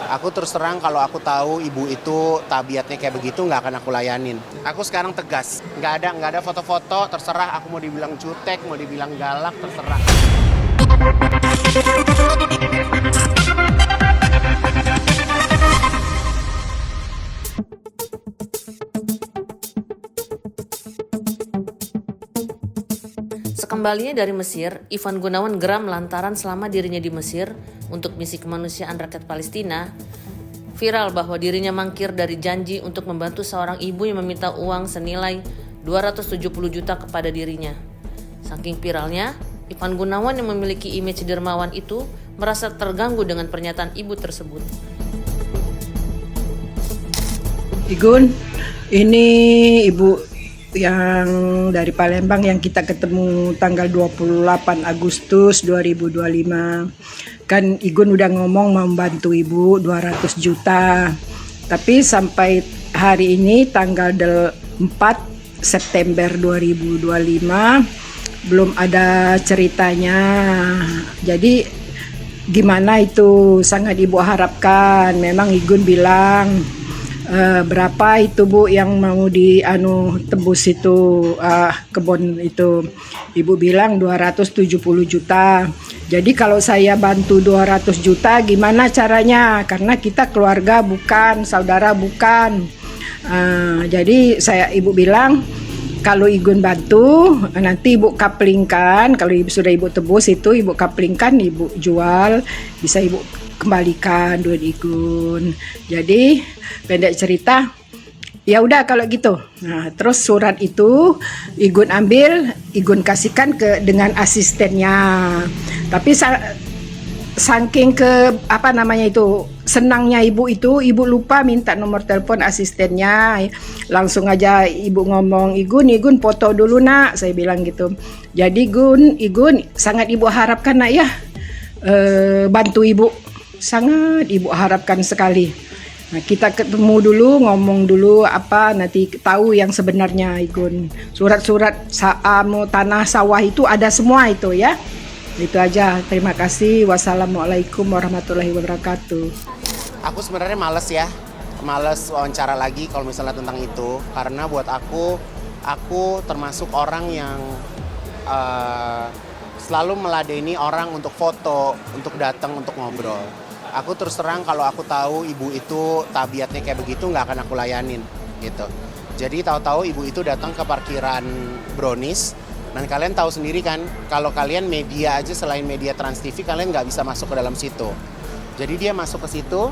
Aku terus terang kalau aku tahu ibu itu tabiatnya kayak begitu nggak akan aku layanin. Aku sekarang tegas, nggak ada foto-foto, terserah aku mau dibilang jutek, mau dibilang galak, terserah. Sekembalinya dari Mesir, Ivan Gunawan geram lantaran selama dirinya di Mesir untuk misi kemanusiaan rakyat Palestina, viral bahwa dirinya mangkir dari janji untuk membantu seorang ibu yang meminta uang senilai 270 juta kepada dirinya. Saking viralnya, Ivan Gunawan yang memiliki image dermawan itu merasa terganggu dengan pernyataan ibu tersebut. Igun, ini ibu yang dari Palembang yang kita ketemu tanggal 28 Agustus 2025. Kan Igun udah ngomong mau membantu ibu 200 juta. Tapi sampai hari ini tanggal 4 September 2025 belum ada ceritanya. Jadi gimana itu sangat ibu harapkan. Memang Igun bilang berapa itu Bu yang mau tebus itu kebun itu. Ibu bilang 270 juta. Jadi kalau saya bantu 200 juta gimana caranya? Karena kita keluarga bukan, saudara bukan. Jadi ibu bilang kalau Igun bantu nanti ibu kaplingkan, kalau sudah ibu tebus itu ibu kaplingkan, ibu jual, bisa ibu kembalikan duit Igun. Jadi pendek cerita, ya udah kalau gitu. Nah, terus surat itu Igun ambil, Igun kasihkan dengan asistennya. Tapi saking senangnya ibu itu, ibu lupa minta nomor telepon asistennya. Langsung aja ibu ngomong, Igun foto dulu nak, saya bilang gitu. Jadi Igun sangat ibu harapkan nak ya, bantu ibu. Sangat ibu harapkan sekali. Nah, kita ketemu dulu, ngomong dulu nanti tahu yang sebenarnya Igun. Surat-surat tanah sawah itu ada semua itu ya. Itu aja. Terima kasih. Wassalamualaikum warahmatullahi wabarakatuh. Aku sebenarnya males wawancara lagi kalau misalnya tentang itu. Karena buat aku termasuk orang yang selalu meladeni orang untuk foto, untuk datang, untuk ngobrol. Aku terus terang kalau aku tahu ibu itu tabiatnya kayak begitu nggak akan aku layanin gitu. Jadi tahu-tahu ibu itu datang ke parkiran Brownies dan kalian tahu sendiri kan kalau kalian media aja selain media Trans TV kalian nggak bisa masuk ke dalam situ. Jadi dia masuk ke situ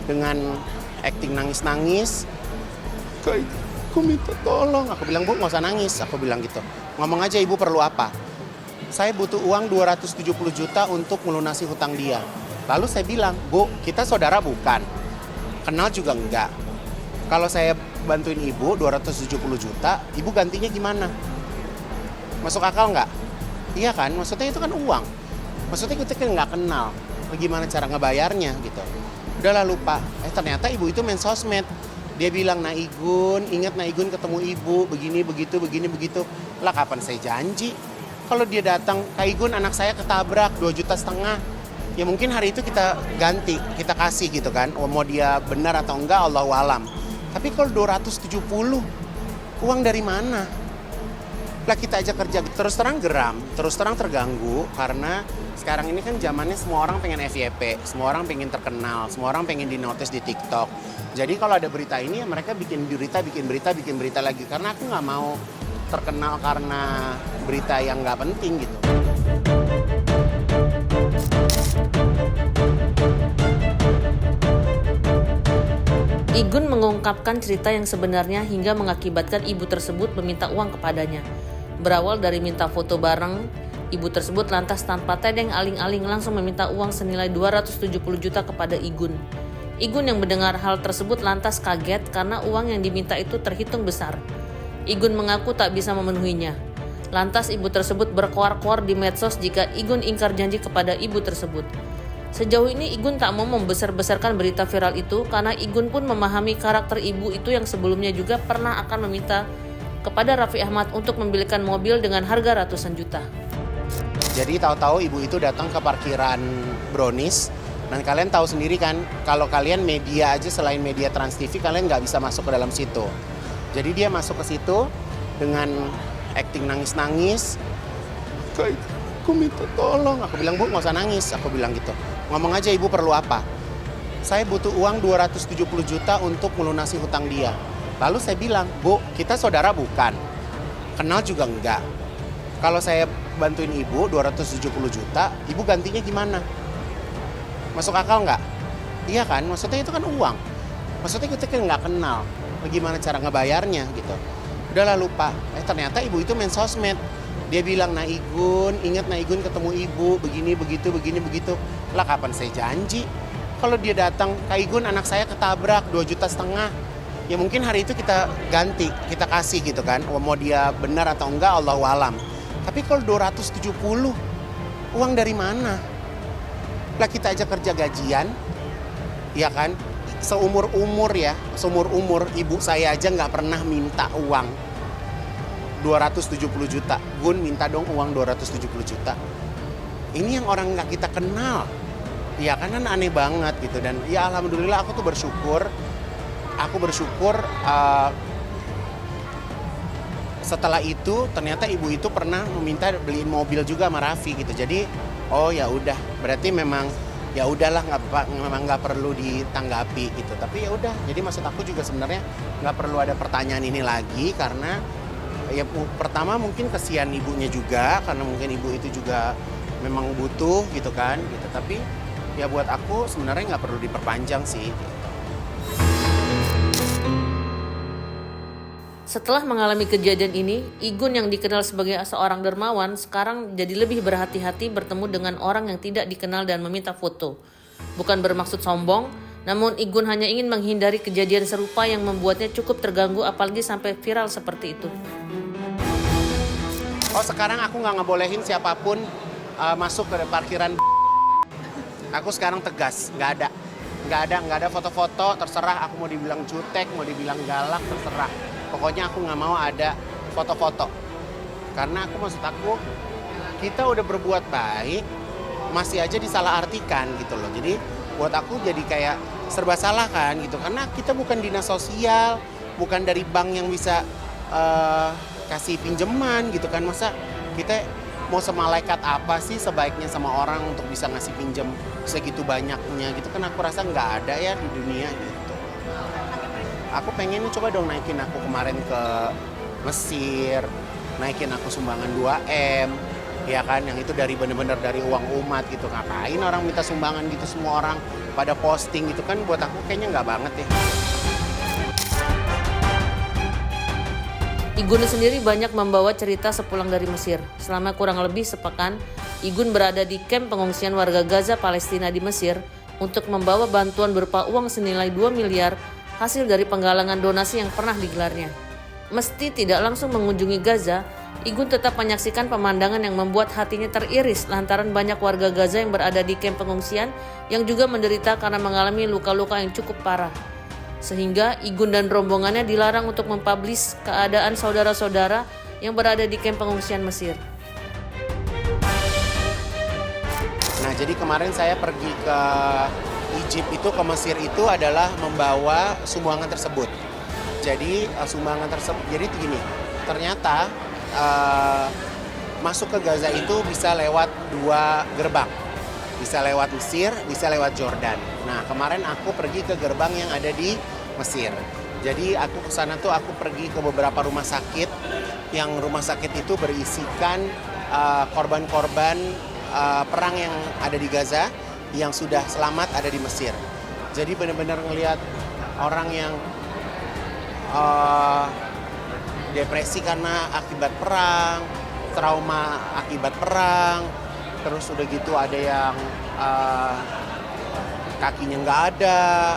dengan acting nangis-nangis. Aku minta tolong. Aku bilang Bu nggak usah nangis. Aku bilang gitu. Ngomong aja ibu perlu apa? Saya butuh uang 270 juta untuk melunasi hutang dia. Lalu saya bilang, Bu, kita saudara bukan, kenal juga enggak. Kalau saya bantuin ibu 270 juta, ibu gantinya gimana? Masuk akal enggak? Iya kan, maksudnya itu kan uang. Maksudnya kita kan enggak kenal, gimana cara ngebayarnya gitu. Udahlah lupa, ternyata ibu itu main sosmed. Dia bilang, ingat Igun ketemu ibu, begini, begitu. Lah kapan saya janji? Kalau dia datang, Kak Igun anak saya ketabrak 2,5 juta. Ya mungkin hari itu kita ganti, kita kasih gitu kan. Mau dia benar atau enggak Allahu alam. Tapi kalau 270, uang dari mana? Lah kita aja kerja, terus terang geram, terus terang terganggu. Karena sekarang ini kan zamannya semua orang pengen FYP, semua orang pengen terkenal, semua orang pengen dinotis di TikTok. Jadi kalau ada berita ini ya mereka bikin berita lagi. Karena aku nggak mau terkenal karena berita yang nggak penting gitu. Igun mengungkapkan cerita yang sebenarnya hingga mengakibatkan ibu tersebut meminta uang kepadanya. Berawal dari minta foto bareng, ibu tersebut lantas tanpa tedeng aling-aling langsung meminta uang senilai 270 juta kepada Igun. Igun yang mendengar hal tersebut lantas kaget karena uang yang diminta itu terhitung besar. Igun mengaku tak bisa memenuhinya. Lantas ibu tersebut berkoar-koar di medsos jika Igun ingkar janji kepada ibu tersebut. Sejauh ini Igun tak mau membesar-besarkan berita viral itu karena Igun pun memahami karakter ibu itu yang sebelumnya juga pernah akan meminta kepada Raffi Ahmad untuk membelikan mobil dengan harga ratusan juta. Jadi tahu-tahu ibu itu datang ke parkiran Brownies Dan kalian tahu sendiri kan, kalau kalian media aja selain media Trans TV, kalian nggak bisa masuk ke dalam situ. Jadi dia masuk ke situ dengan acting nangis-nangis. Kayak, aku minta tolong. Aku bilang, Bu nggak usah nangis. Aku bilang gitu. Ngomong aja, Ibu perlu apa? Saya butuh uang 270 juta untuk melunasi hutang dia. Lalu saya bilang, Bu, kita saudara bukan. Kenal juga enggak. Kalau saya bantuin Ibu 270 juta, Ibu gantinya gimana? Masuk akal nggak? Iya kan, maksudnya itu kan uang. Maksudnya kita kan nggak kenal. Bagaimana cara ngebayarnya gitu. Udahlah lupa. Ternyata ibu itu main sosmed. Dia bilang, nah Igun, ingat nah Igun ketemu ibu, begini, begitu, begini, begitu. Lah kapan saya janji? Kalau dia datang, Kak Igun anak saya ketabrak 2,5 juta. Ya mungkin hari itu kita ganti, kita kasih gitu kan. Mau dia benar atau enggak, Allahu alam. Tapi kalau 270, uang dari mana? Lah kita aja kerja gajian, ya kan? Seumur umur ibu saya aja nggak pernah minta uang 270 juta. Gun minta dong uang 270 juta. Ini yang orang nggak kita kenal, ya kan aneh banget gitu. Dan ya alhamdulillah aku tuh bersyukur. Setelah itu ternyata ibu itu pernah meminta beliin mobil juga sama Raffi gitu. Jadi oh ya udah, berarti memang ya udahlah, memang nggak perlu ditanggapi gitu. Tapi ya udah, jadi maksud aku juga sebenarnya nggak perlu ada pertanyaan ini lagi, karena ya pertama mungkin kesian ibunya juga, karena mungkin ibu itu juga memang butuh gitu kan gitu. Tapi ya buat aku sebenarnya nggak perlu diperpanjang sih. Setelah mengalami kejadian ini, Igun yang dikenal sebagai seorang dermawan sekarang jadi lebih berhati-hati bertemu dengan orang yang tidak dikenal dan meminta foto. Bukan bermaksud sombong, namun Igun hanya ingin menghindari kejadian serupa yang membuatnya cukup terganggu, apalagi sampai viral seperti itu. Oh sekarang aku nggak ngebolehin siapapun masuk ke parkiran. Aku sekarang tegas, nggak ada foto-foto, terserah. Aku mau dibilang jutek, mau dibilang galak, terserah. Pokoknya aku nggak mau ada foto-foto. Karena maksud aku, kita udah berbuat baik, masih aja disalahartikan gitu loh. Jadi buat aku jadi kayak serba salah kan gitu. Karena kita bukan dinas sosial, bukan dari bank yang bisa kasih pinjaman gitu kan. Masa kita mau semalaikat apa sih sebaiknya sama orang untuk bisa ngasih pinjam segitu banyaknya gitu kan. Aku rasa nggak ada ya di dunia gitu. Aku pengen coba dong naikin aku kemarin ke Mesir, naikin aku sumbangan 2M, ya kan, yang itu dari bener-bener dari uang umat gitu. Ngapain orang minta sumbangan gitu, semua orang pada posting gitu kan, buat aku kayaknya nggak banget ya. Igun sendiri banyak membawa cerita sepulang dari Mesir. Selama kurang lebih sepekan, Igun berada di kamp pengungsian warga Gaza Palestina di Mesir untuk membawa bantuan berupa uang senilai 2 miliar hasil dari penggalangan donasi yang pernah digelarnya. Meski tidak langsung mengunjungi Gaza, Igun tetap menyaksikan pemandangan yang membuat hatinya teriris lantaran banyak warga Gaza yang berada di kamp pengungsian yang juga menderita karena mengalami luka-luka yang cukup parah. Sehingga Igun dan rombongannya dilarang untuk mempublish keadaan saudara-saudara yang berada di kamp pengungsian Mesir. Nah, jadi kemarin saya pergi ke Egypt itu, ke Mesir itu adalah membawa sumbangan tersebut. Jadi sumbangan tersebut, jadi gini, ternyata masuk ke Gaza itu bisa lewat 2 gerbang. Bisa lewat Mesir, bisa lewat Jordan. Nah, kemarin aku pergi ke gerbang yang ada di Mesir. Jadi aku ke sana tuh aku pergi ke beberapa rumah sakit, yang rumah sakit itu berisikan korban-korban perang yang ada di Gaza, yang sudah selamat ada di Mesir. Jadi benar-benar ngelihat orang yang depresi karena akibat perang, trauma akibat perang, terus udah gitu ada yang kakinya nggak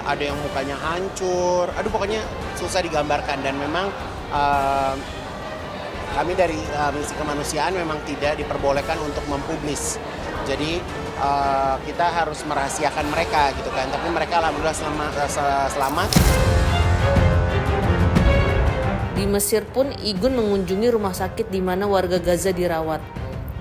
ada yang mukanya hancur. Aduh pokoknya susah digambarkan. Dan memang kami dari misi kemanusiaan memang tidak diperbolehkan untuk mempublis. Jadi kita harus merahasiakan mereka gitu kan, tapi mereka alhamdulillah selamat. Di Mesir pun Igun mengunjungi rumah sakit di mana warga Gaza dirawat.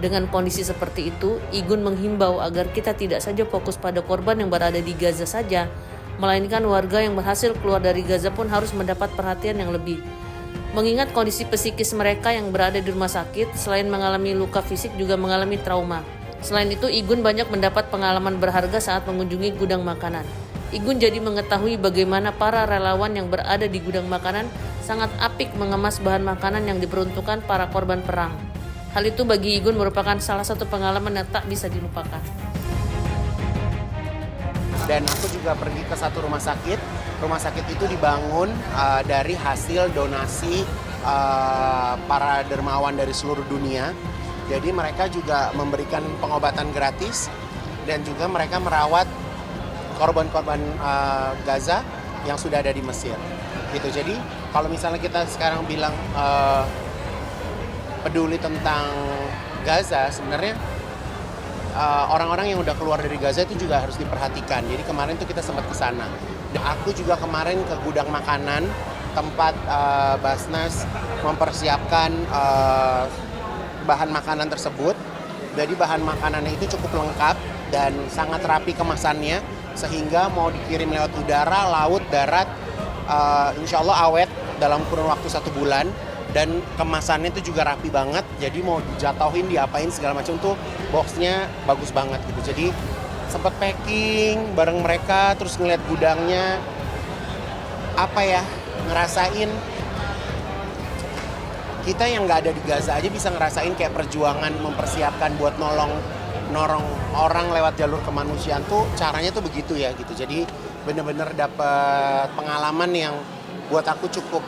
Dengan kondisi seperti itu, Igun menghimbau agar kita tidak saja fokus pada korban yang berada di Gaza saja, melainkan warga yang berhasil keluar dari Gaza pun harus mendapat perhatian yang lebih. Mengingat kondisi psikis mereka yang berada di rumah sakit, selain mengalami luka fisik juga mengalami trauma. Selain itu, Igun banyak mendapat pengalaman berharga saat mengunjungi gudang makanan. Igun jadi mengetahui bagaimana para relawan yang berada di gudang makanan sangat apik mengemas bahan makanan yang diperuntukkan para korban perang. Hal itu bagi Igun merupakan salah satu pengalaman yang tak bisa dilupakan. Dan aku juga pergi ke satu rumah sakit. Rumah sakit itu dibangun dari hasil donasi para dermawan dari seluruh dunia. Jadi mereka juga memberikan pengobatan gratis dan juga mereka merawat korban-korban Gaza yang sudah ada di Mesir. Gitu. Jadi kalau misalnya kita sekarang bilang peduli tentang Gaza, sebenarnya orang-orang yang udah keluar dari Gaza itu juga harus diperhatikan. Jadi kemarin tuh kita sempat ke sana. Aku juga kemarin ke gudang makanan tempat Basnas mempersiapkan bahan makanan tersebut. Jadi bahan makanannya itu cukup lengkap dan sangat rapi kemasannya, sehingga mau dikirim lewat udara, laut, darat, insya Allah awet dalam kurun waktu 1 bulan. Dan kemasannya itu juga rapi banget, jadi mau dijatuhin, diapain segala macam tuh boxnya bagus banget gitu. Jadi sempat packing bareng mereka, terus ngeliat gudangnya, ngerasain kita yang nggak ada di Gaza aja bisa ngerasain kayak perjuangan mempersiapkan buat norong orang lewat jalur kemanusiaan tuh caranya tuh begitu ya gitu. Jadi bener-bener dapet pengalaman yang buat aku cukup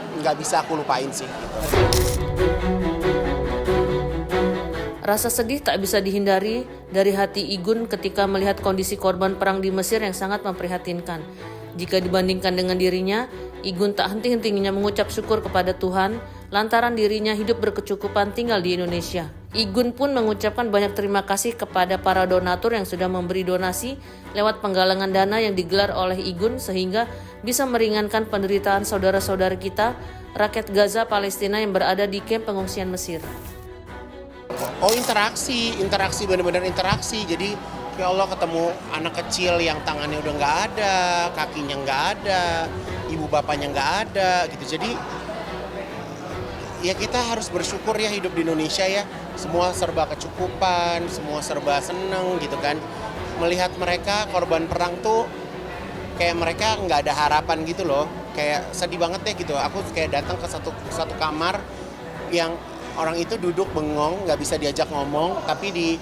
nggak bisa aku lupain sih. Gitu. Rasa sedih tak bisa dihindari dari hati Igun ketika melihat kondisi korban perang di Mesir yang sangat memprihatinkan. Jika dibandingkan dengan dirinya, Igun tak henti-hentinya mengucap syukur kepada Tuhan lantaran dirinya hidup berkecukupan tinggal di Indonesia. Igun pun mengucapkan banyak terima kasih kepada para donatur yang sudah memberi donasi lewat penggalangan dana yang digelar oleh Igun sehingga bisa meringankan penderitaan saudara-saudara kita, rakyat Gaza Palestina yang berada di kamp pengungsian Mesir. Oh, interaksi benar-benar interaksi. Jadi ya Allah ketemu anak kecil yang tangannya udah nggak ada, kakinya nggak ada, ibu bapaknya nggak ada gitu. Jadi ya kita harus bersyukur ya hidup di Indonesia ya. Semua serba kecukupan, semua serba seneng gitu kan. Melihat mereka korban perang tuh kayak mereka nggak ada harapan gitu loh. Kayak sedih banget deh gitu. Aku kayak datang ke satu kamar yang orang itu duduk bengong, nggak bisa diajak ngomong, tapi di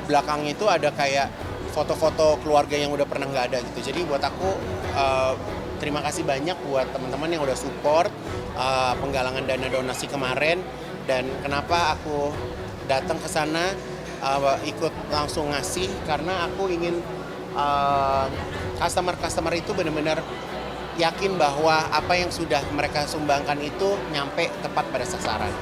belakangnya itu ada kayak foto-foto keluarga yang udah pernah nggak ada gitu. Jadi buat aku terima kasih banyak buat teman-teman yang udah support penggalangan dana donasi kemarin, dan kenapa aku datang ke sana ikut langsung ngasih karena aku ingin customer itu benar-benar yakin bahwa apa yang sudah mereka sumbangkan itu nyampe tepat pada sasaran.